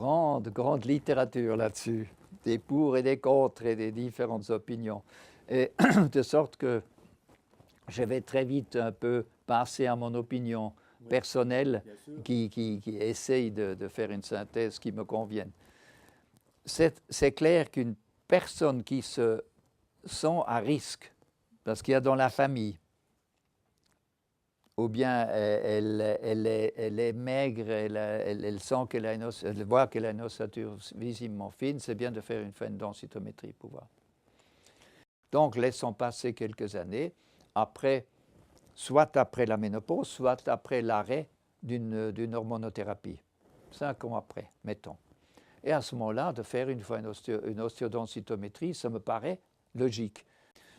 grande littérature là-dessus, des pour et des contre et des différentes opinions. Et de sorte que je vais très vite un peu passer à mon opinion personnelle qui essaye de faire une synthèse qui me convienne. C'est clair qu'une personne qui se sent à risque, parce qu'il y a dans la famille, ou bien elle est maigre, elle sent qu'elle a elle voit qu'elle a une ossature visiblement fine, c'est bien de faire une densitométrie pour voir. Donc, laissons passer quelques années, soit après la ménopause, soit après l'arrêt d'une hormonothérapie. 5 ans après, mettons. Et à ce moment-là, de faire une fois une osteodensitométrie, ça me paraît logique.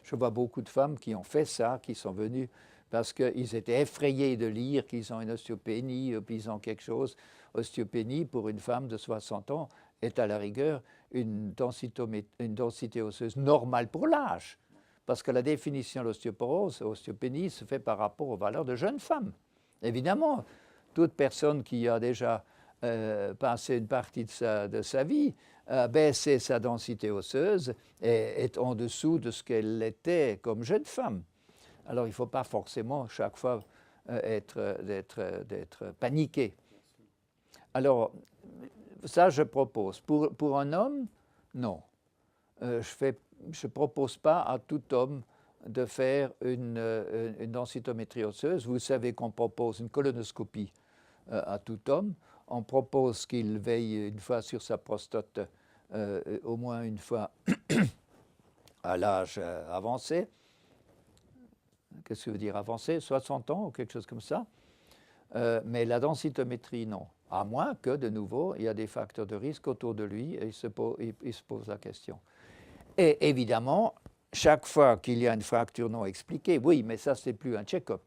Je vois beaucoup de femmes qui ont fait ça, qui sont venues parce qu'ils étaient effrayés de lire qu'ils ont une ostéopénie, ou qu'ils ont quelque chose. Ostéopénie, pour une femme de 60 ans, est à la rigueur une densité osseuse normale pour l'âge. Parce que la définition de l'ostéoporose, l'ostéopénie, se fait par rapport aux valeurs de jeunes femmes. Évidemment, toute personne qui a déjà passé une partie de sa vie, baissé sa densité osseuse est en dessous de ce qu'elle était comme jeune femme. Alors, il ne faut pas forcément chaque fois d'être paniqué. Alors, ça, je propose. Pour un homme, non. Je ne propose pas à tout homme de faire une densitométrie osseuse. Vous savez qu'on propose une colonoscopie à tout homme. On propose qu'il veille une fois sur sa prostate, au moins une fois à l'âge avancé. Qu'est-ce que ça veut dire avancé? 60 ans ou quelque chose comme ça. Mais la densitométrie, non. À moins que, de nouveau, il y a des facteurs de risque autour de lui et il se pose la question. Et évidemment, chaque fois qu'il y a une fracture non expliquée, oui, mais ça, c'est plus un check-up.